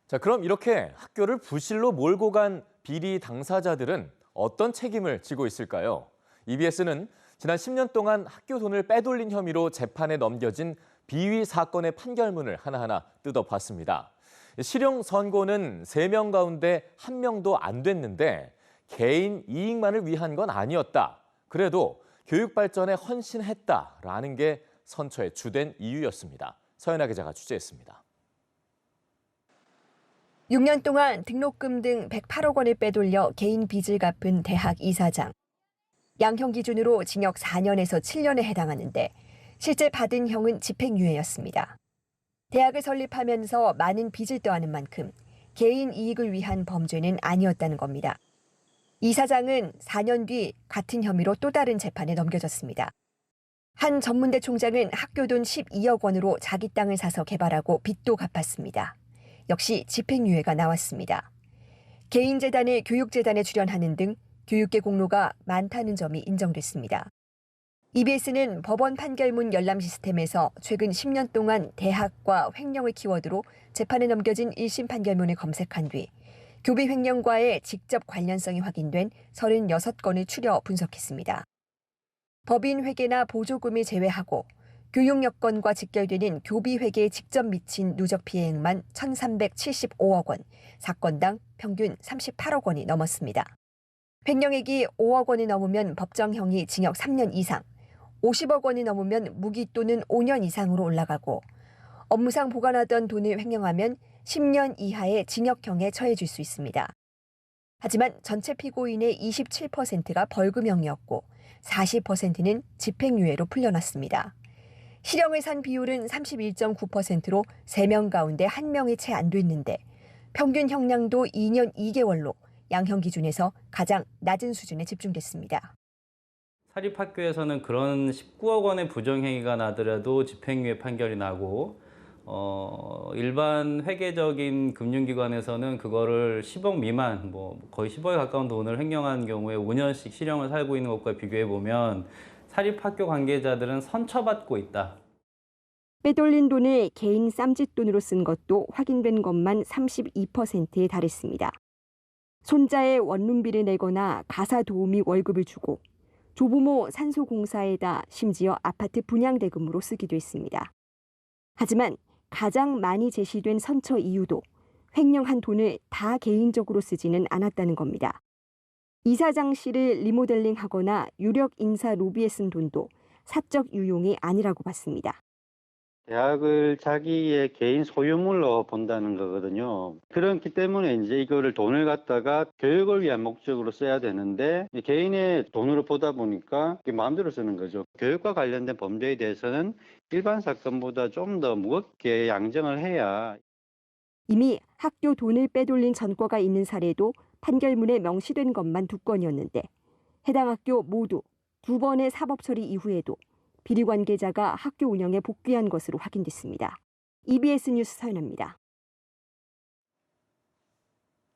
자, 그럼 이렇게 학교를 부실로 몰고 간 비리 당사자들은 어떤 책임을 지고 있을까요? EBS는 지난 10년 동안 학교 돈을 빼돌린 혐의로 재판에 넘겨진 비위 사건의 판결문을 하나하나 뜯어봤습니다. 실형 선고는 3명 가운데 1명도 안 됐는데 개인 이익만을 위한 건 아니었다. 그래도 교육 발전에 헌신했다라는 게 선처의 주된 이유였습니다. 서연아 기자가 취재했습니다. 6년 동안 등록금 등 108억 원을 빼돌려 개인 빚을 갚은 대학 이사장. 양형 기준으로 징역 4년에서 7년에 해당하는데 실제 받은 형은 집행유예였습니다. 대학을 설립하면서 많은 빚을 떠안은 만큼 개인 이익을 위한 범죄는 아니었다는 겁니다. 이사장은 4년 뒤 같은 혐의로 또 다른 재판에 넘겨졌습니다. 한 전문대 총장은 학교 돈 12억 원으로 자기 땅을 사서 개발하고 빚도 갚았습니다. 역시 집행유예가 나왔습니다. 개인재단의 교육재단에 출연하는 등 교육계 공로가 많다는 점이 인정됐습니다. EBS는 법원 판결문 열람 시스템에서 최근 10년 동안 대학과 횡령을 키워드로 재판에 넘겨진 1심 판결문을 검색한 뒤 교비 횡령과의 직접 관련성이 확인된 36건을 추려 분석했습니다. 법인 회계나 보조금을 제외하고 교육 여건과 직결되는 교비 회계에 직접 미친 누적 피해액만 1,375억 원, 사건당 평균 38억 원이 넘었습니다. 횡령액이 5억 원이 넘으면 법정형이 징역 3년 이상, 50억 원이 넘으면 무기 또는 5년 이상으로 올라가고 업무상 보관하던 돈을 횡령하면 10년 이하의 징역형에 처해질 수 있습니다. 하지만 전체 피고인의 27%가 벌금형이었고 40%는 집행유예로 풀려났습니다. 실형을 산 비율은 31.9%로 3명 가운데 1명이 채 안 됐는데 평균 형량도 2년 2개월로 양형 기준에서 가장 낮은 수준에 집중됐습니다. 사립학교에서는 그런 19억 원의 부정행위가 나더라도 집행유예 판결이 나고 일반 회계적인 금융기관에서는 그거를 10억 미만, 거의 10억에 가까운 돈을 횡령한 경우에 5년씩 실형을 살고 있는 것과 비교해 보면 사립학교 관계자들은 선처받고 있다. 빼돌린 돈을 개인 쌈짓돈으로 쓴 것도 확인된 것만 32%에 달했습니다. 손자의 원룸비를 내거나 가사 도우미 월급을 주고 조부모 산소공사에다 심지어 아파트 분양대금으로 쓰기도 했습니다. 하지만 가장 많이 제시된 선처 이유도 횡령한 돈을 다 개인적으로 쓰지는 않았다는 겁니다. 이사장실을 리모델링하거나 유력 인사 로비에 쓴 돈도 사적 유용이 아니라고 봤습니다. 대학을 자기의 개인 소유물로 본다는 거거든요. 그렇기 때문에 이제 이거를 돈을 갖다가 교육을 위한 목적으로 써야 되는데 개인의 돈으로 보다 보니까 마음대로 쓰는 거죠. 교육과 관련된 범죄에 대해서는 일반 사건보다 좀 더 무겁게 양정을 해야. 이미 학교 돈을 빼돌린 전과가 있는 사례도 판결문에 명시된 것만 2건이었는데 해당 학교 모두 2번의 사법 처리 이후에도 비리 관계자가 학교 운영에 복귀한 것으로 확인됐습니다. EBS 뉴스 서연아입니다.